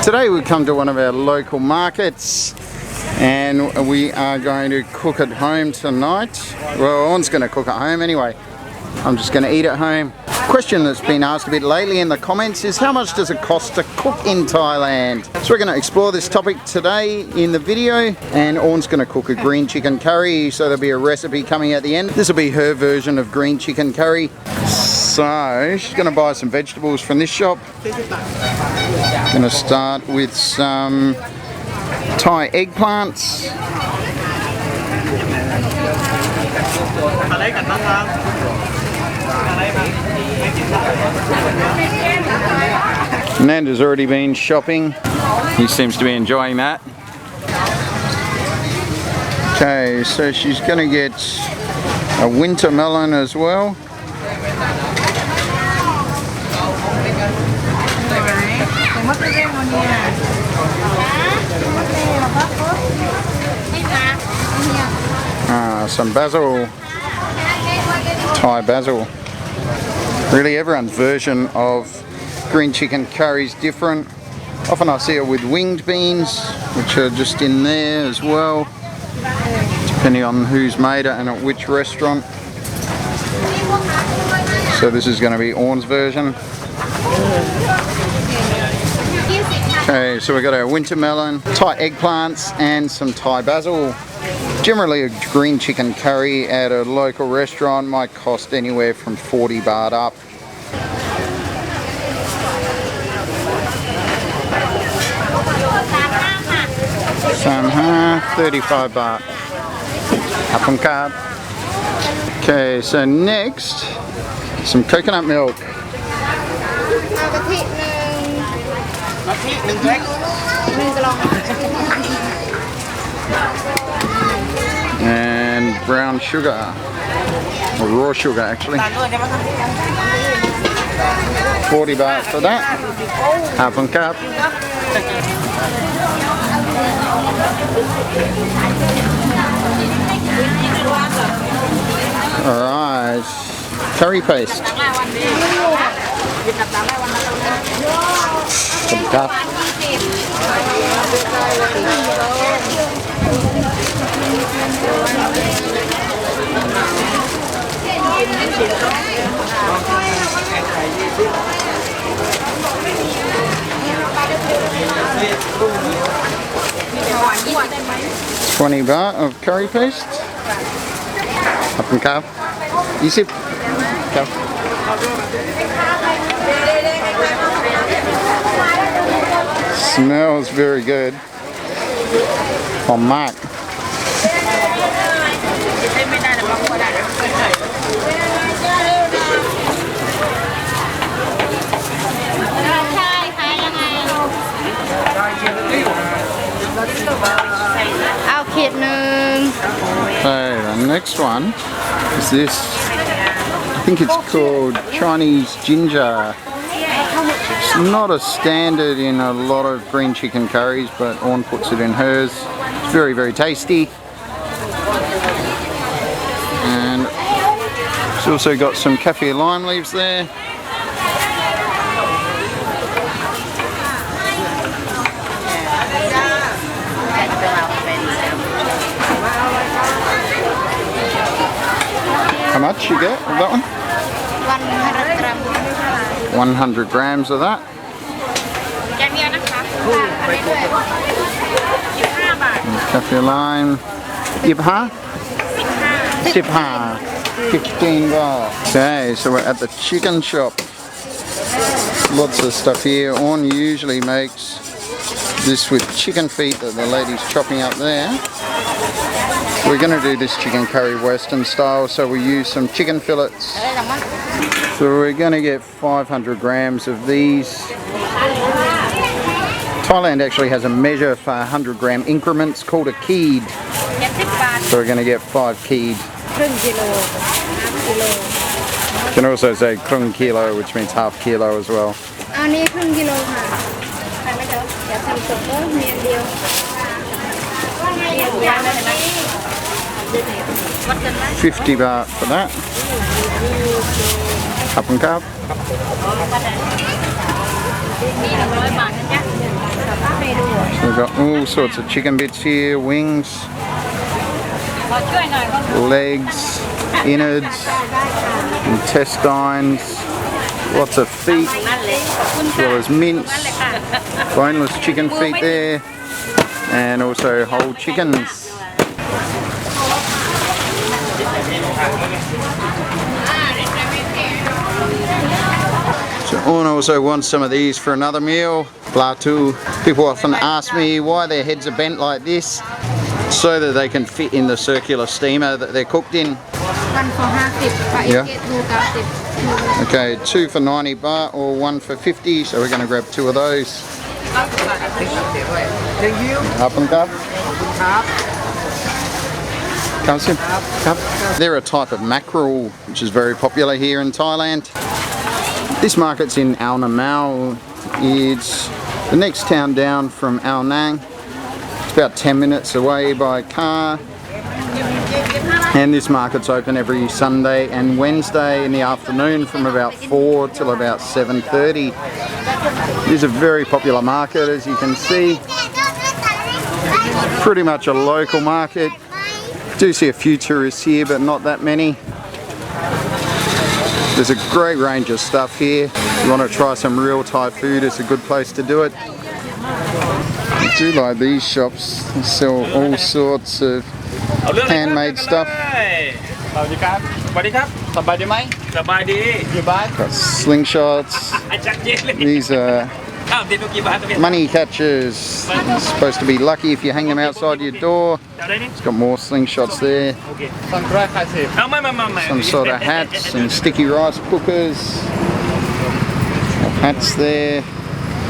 Today we come to one of our local markets and we are going to cook at home tonight. Well, Orn's going to cook at home anyway. I'm just going to eat at home. Question that's been asked a bit lately in the comments is how much does it cost to cook in Thailand? So we're going to explore this topic today in the video, and Orn's going to cook a green chicken curry, so there'll be a recipe coming at the end. This will be her version of green chicken curry. So she's going to buy some vegetables from this shop. Going to start with some Thai eggplants. Nanda's already been shopping. He seems to be enjoying that. Okay, so she's going to get a winter melon as well. Some basil, Thai basil. Really everyone's version of green chicken curry is different. Often I see it with winged beans, which are just in there as well, depending on who's made it and at which restaurant. So this is going to be Orn's version. Okay, so we've got our winter melon, Thai eggplants and some Thai basil. Generally a green chicken curry at a local restaurant might cost anywhere from 40 baht up. Samha, 35 baht. Apam card. Okay, so next, some coconut milk. And brown sugar, or raw sugar actually. 40 baht for that. Half a cup. Alright, curry paste. Some cup. $20 baht of curry paste. Up and cup. Easy. Cup. Smells very good. Oh, Mark. Okay, the next one is this. I think it's called Chinese ginger. It's not a standard in a lot of green chicken curries, but Orn puts it in hers. It's very, very tasty. And it's also got some Kaffir lime leaves there. How much you get of that one? 100 grams of that. Kaffir lime. 15 baht. Okay, so we're at the chicken shop. Lots of stuff here. Orn usually makes this with chicken feet that the lady's chopping up there. We're going to do this chicken curry Western style, so we use some chicken fillets. So we're going to get 500 grams of these. Thailand actually has a measure for 100 gram increments called a keed. So we're going to get 5 keed. You can also say krung kilo, which means half kilo as well. 50 baht for that. Cup and cup. We've got all sorts of chicken bits here, wings, legs, innards, intestines, lots of feet, as well as mince, boneless chicken feet there, and also whole chickens. So Orn also wants some of these for another meal. Platu. People often ask me why their heads are bent like this, so that they can fit in the circular steamer that they're cooked in. Yeah. Okay, 2 for 90 baht or 1 for 50, so we're going to grab 2 of those. Thank you. Up and up. They're a type of mackerel which is very popular here in Thailand. This market's in Ao Nam Mao. It's the next town down from Ao Nang. It's about 10 minutes away by car. And this market's open every Sunday and Wednesday in the afternoon from about 4 till about 7:30. It is a very popular market, as you can see. Pretty much a local market. Do see a few tourists here, but not that many. There's a great range of stuff here. If you want to try some real Thai food, it's a good place to do it. I do like these shops. They sell all sorts of handmade stuff. Got slingshots. These are money catchers. It's supposed to be lucky if you hang them outside your door. It's got more slingshots there. Some sort of hats and sticky rice cookers. Hats there.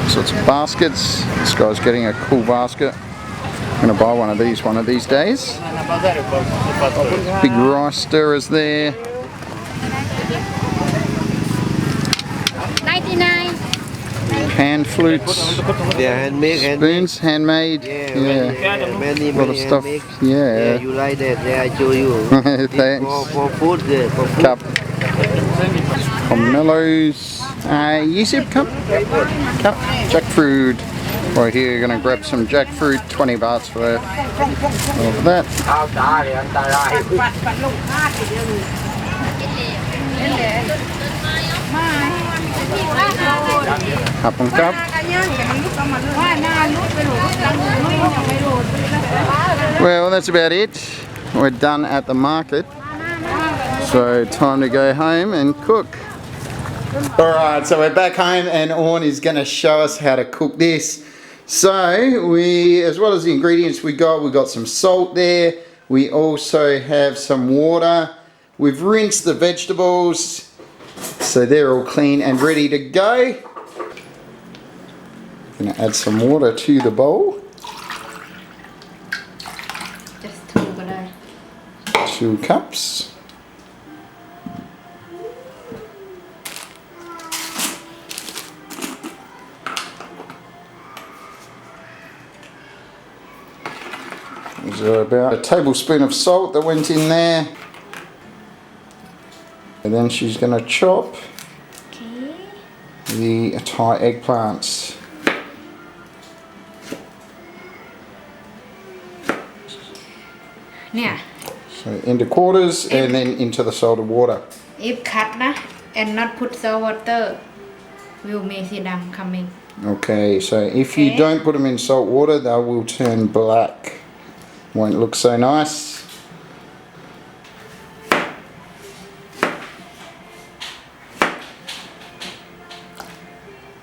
Sorts of baskets. This guy's getting a cool basket. I'm going to buy one of these days. Big rice stirrers there. 99. Hand flutes. Yeah, handmade. Spoons, handmade. Yeah. Many, A lot of stuff. Yeah, you like that? Yeah, I show you. Thanks. For food, yeah, for food. Cup. Pomelos. Yusuf cup. Cup. Jackfruit. Right here, you're going to grab some jackfruit. 20 bahts worth of that. Cup and cup. Well, that's about it. We're done at the market. So time to go home and cook. Alright, so we're back home and Orn is going to show us how to cook this. So we, as well as the ingredients we got some salt there. We also have some water. We've rinsed the vegetables. So they're all clean and ready to go. I'm going to add some water to the bowl. Just 2 ก็ได้ 2 cups. There's about a tablespoon of salt that went in there. And then she's going to chop the Thai eggplants. So into quarters and then into the salted water. If cut na and not put salt water will make it coming. Okay, so if you don't put them in salt water, they will turn black. Won't look so nice.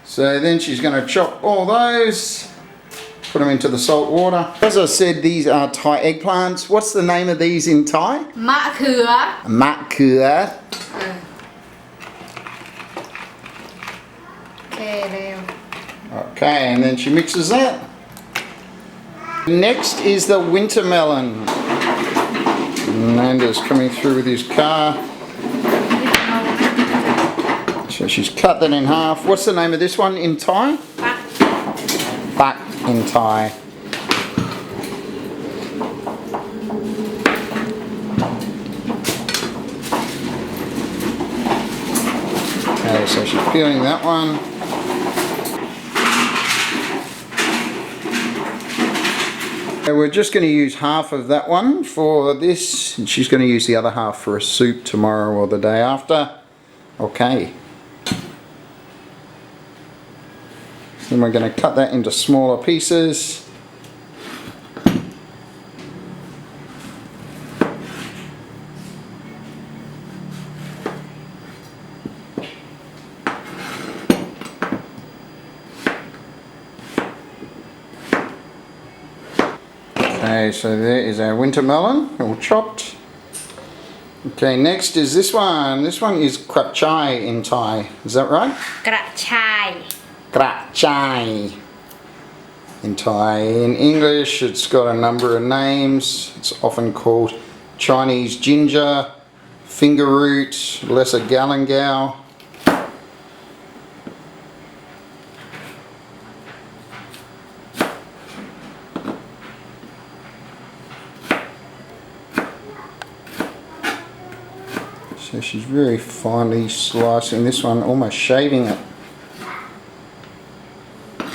So then she's going to chop all those, put them into the salt water. As I said, these are Thai eggplants. What's the name of these in Thai? มะเขือ Mạ khừa. โอเคเร็ว Okay, and then she mixes that. Next is the winter melon. Nanda's coming through with his car. So she's cut that in half. What's the name of this one in Thai? Bak in Thai. Okay, so she's peeling that one. So we're just going to use half of that one for this, and she's going to use the other half for a soup tomorrow or the day after. Okay. Then we're going to cut that into smaller pieces. Okay, so there is our winter melon, all chopped. Okay, next is this one. This one is krap chai in Thai. Is that right? กระชาย Krap chai in Thai. In English, it's got a number of names. It's often called Chinese ginger, fingerroot, lesser galangal. So she's very finely slicing this one, almost shaving it. I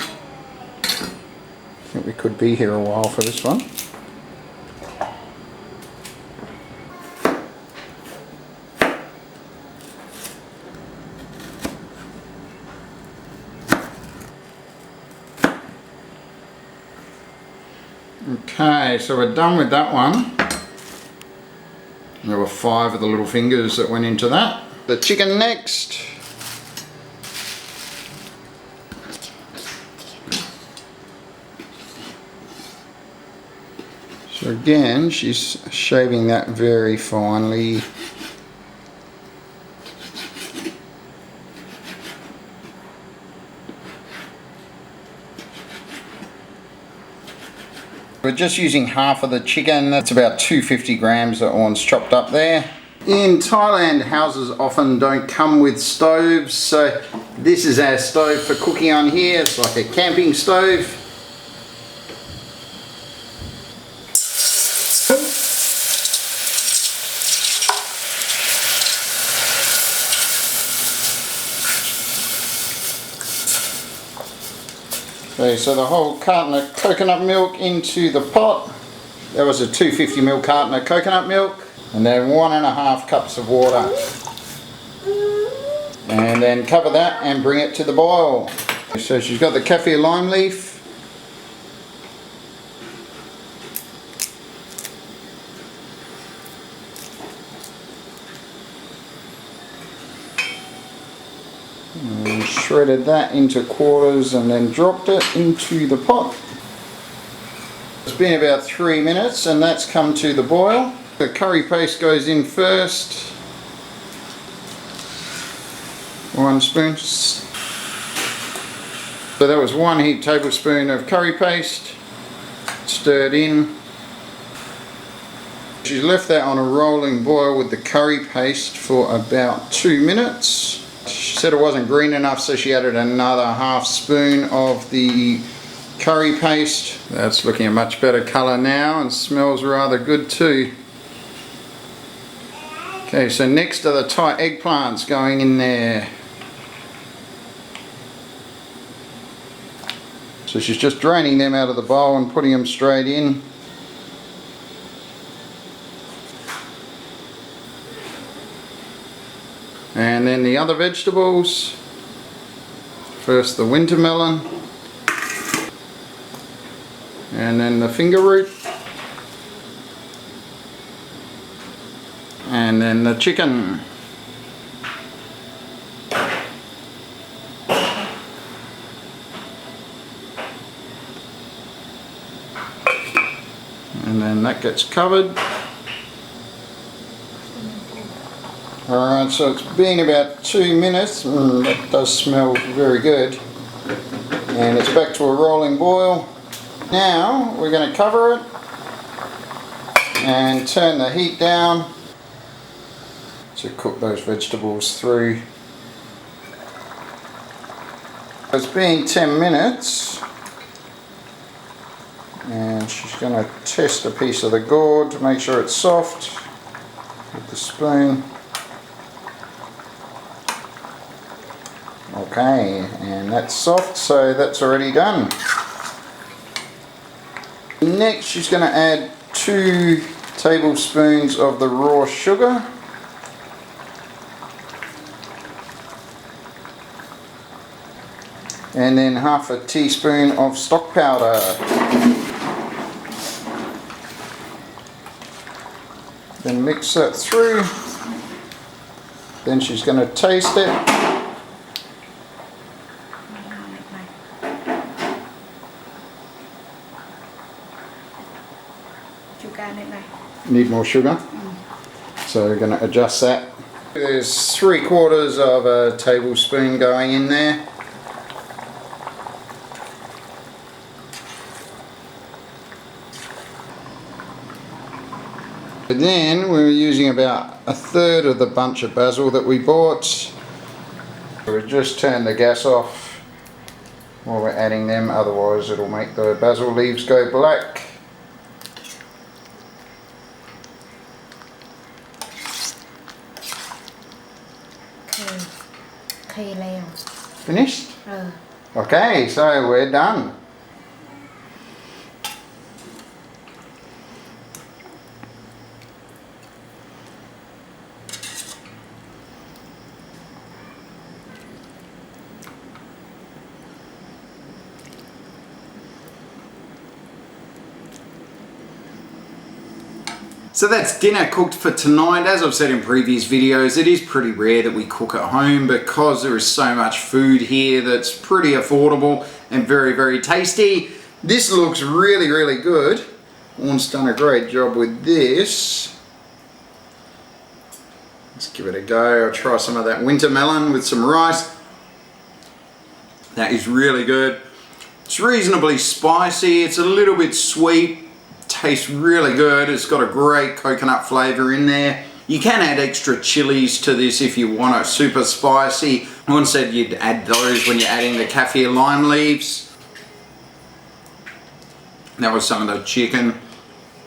think we could be here a while for this one. Okay, so we're done with that one. There were 5 of the little fingers that went into that. The chicken next. So again, she's shaving that very finely. We're just using half of the chicken. That's about 250 grams that Orn's chopped up there. In Thailand, houses often don't come with stoves, so this is our stove for cooking on here. It's like a camping stove. Okay, so the whole carton of coconut milk into the pot. That was a 250ml carton of coconut milk. And then 1.5 cups of water. And then cover that and bring it to the boil. So she's got the Kaffir lime leaf. And shredded that into quarters and then dropped it into the pot. It's been about 3 minutes and that's come to the boil. The curry paste goes in first. 1 spoon. So that was 1 heaped tablespoon of curry paste. Stirred in. She's left that on a rolling boil with the curry paste for about 2 minutes. She said it wasn't green enough, so she added another half spoon of the curry paste. That's looking a much better colour now and smells rather good too. Okay, so next are the Thai eggplants going in there. So she's just draining them out of the bowl and putting them straight in. And then the other vegetables. First the winter melon. And then the fingerroot. And then the chicken. And then that gets covered. Alright, so it's been about 2 minutes. That does smell very good. And it's back to a rolling boil. Now we're going to cover it and turn the heat down to cook those vegetables through. It's been 10 minutes and she's going to test a piece of the gourd to make sure it's soft with the spoon. Okay, and that's soft, so that's already done. Next she's going to add 2 tablespoons of the raw sugar. And then half a teaspoon of stock powder. Then mix that through. Then she's going to taste it. Need more sugar? So we're going to adjust that. There's 3/4 of a tablespoon going in there. And then we're using about 1/3 of the bunch of basil that we bought. We'll just turn the gas off while we're adding them, otherwise it'll make the basil leaves go black. Finished? Okay, so we're done. So that's dinner cooked for tonight. As I've said in previous videos, it is pretty rare that we cook at home because there is so much food here that's pretty affordable and very, very tasty. This looks really, really good. Orn's done a great job with this. Let's give it a go. I'll try some of that winter melon with some rice. That is really good. It's reasonably spicy. It's a little bit sweet. Tastes really good. It's got a great coconut flavour in there. You can add extra chilies to this if you want it super spicy. One said you'd add those when you're adding the Kaffir lime leaves. That was some of the chicken.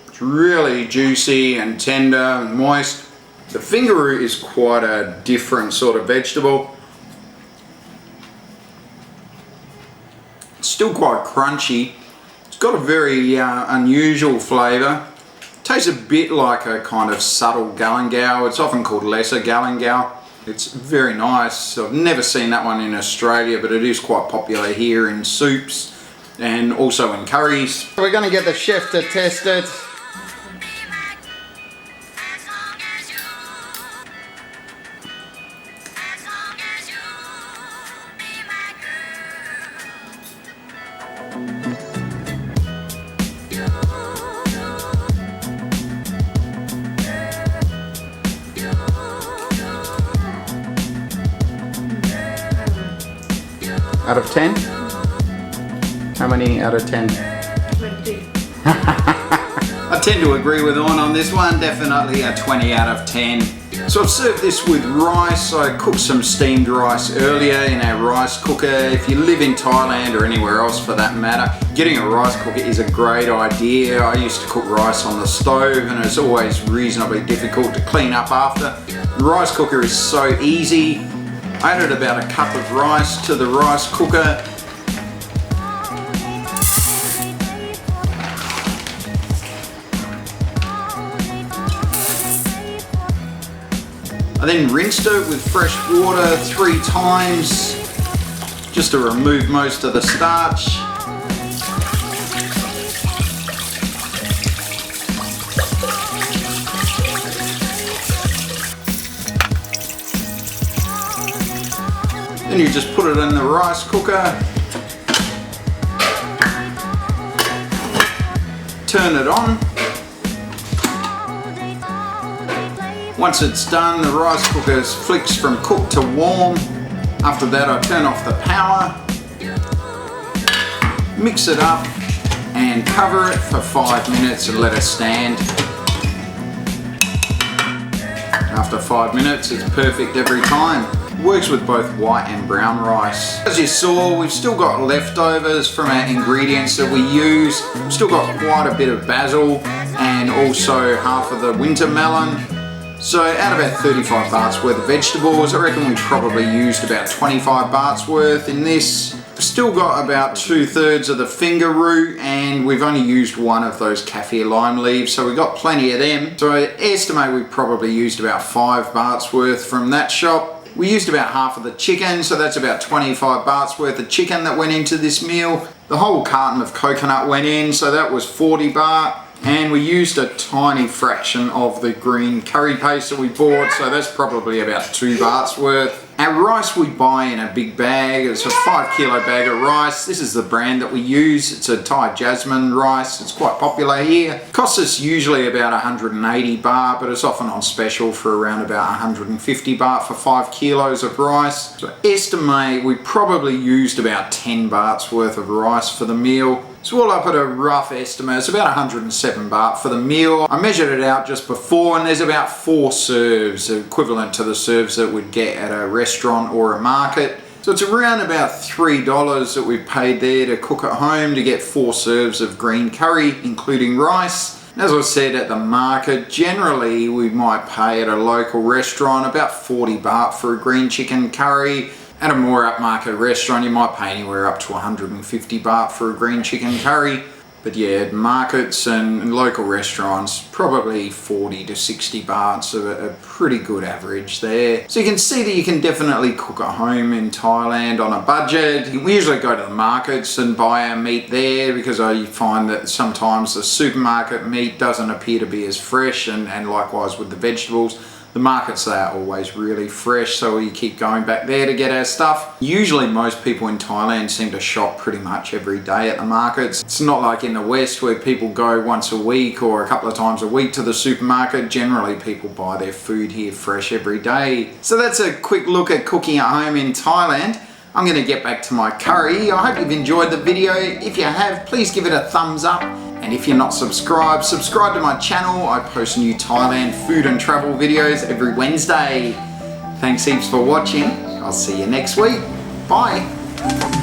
It's really juicy and tender and moist. The fingerroot is quite a different sort of vegetable. It's still quite crunchy. Got a very unusual flavour. Tastes a bit like a kind of subtle galangal. It's often called lesser galangal. It's very nice. I've never seen that one in Australia, but it is quite popular here in soups and also in curries. We're going to get the chef to test it. Out of 10? How many out of 10? 20. I tend to agree with Orn on this one, definitely a 20 out of 10. So I've served this with rice. I cooked some steamed rice earlier in our rice cooker. If you live in Thailand or anywhere else for that matter, getting a rice cooker is a great idea. I used to cook rice on the stove and it's always reasonably difficult to clean up after. The rice cooker is so easy. I added about a cup of rice to the rice cooker. I then rinsed it with fresh water 3 times just to remove most of the starch. Then you just put it in the rice cooker, turn it on. Once it's done, the rice cooker flicks from cooked to warm. After that, I turn off the power, mix it up and cover it for 5 minutes and let it stand. After 5 minutes, it's perfect every time. Works with both white and brown rice. As you saw, we've still got leftovers from our ingredients that we use. We've still got quite a bit of basil and also half of the winter melon. So out of about 35 bahts worth of vegetables, I reckon we probably used about 25 bahts worth in this. Still got about 2/3 of the fingerroot, and we've only used one of those Kaffir lime leaves, so we got plenty of them. So I estimate we probably used about 5 bahts worth from that shop. We used about half of the chicken, so that's about 25 bahts worth of chicken that went into this meal. The whole carton of coconut went in, so that was 40 baht. And we used a tiny fraction of the green curry paste that we bought, so that's probably about 2 bahts worth. Our rice we buy in a big bag. It's a 5 kilo bag of rice. This is the brand that we use. It's a Thai jasmine rice. It's quite popular here. Costs us usually about 180 baht, but it's often on special for around about 150 baht for 5 kilos of rice. So estimate we probably used about 10 bahts worth of rice for the meal. So we'll up at a rough estimate, it's about 107 baht for the meal. I measured it out just before, and there's about 4 serves, equivalent to the serves that we'd get at a restaurant or a market. So it's around about $3 that we've paid there to cook at home to get 4 serves of green curry, including rice. As I said, at the market, generally we might pay at a local restaurant about 40 baht for a green chicken curry. At a more upmarket restaurant, you might pay anywhere up to 150 baht for a green chicken curry. But yeah, at markets and local restaurants, probably 40 to 60 baht, so a pretty good average there. So you can see that you can definitely cook at home in Thailand on a budget. We usually go to the markets and buy our meat there because I find that sometimes the supermarket meat doesn't appear to be as fresh, and likewise with the vegetables. The markets, they are always really fresh, so we keep going back there to get our stuff. Usually most people in Thailand seem to shop pretty much every day at the markets. It's not like in the West where people go once a week or a couple of times a week to the supermarket. Generally people buy their food here fresh every day. So that's a quick look at cooking at home in Thailand. I'm going to get back to my curry. I hope you've enjoyed the video. If you have, please give it a thumbs up. And if you're not subscribed, subscribe to my channel. I post new Thailand food and travel videos every Wednesday. Thanks heaps for watching. I'll see you next week. Bye.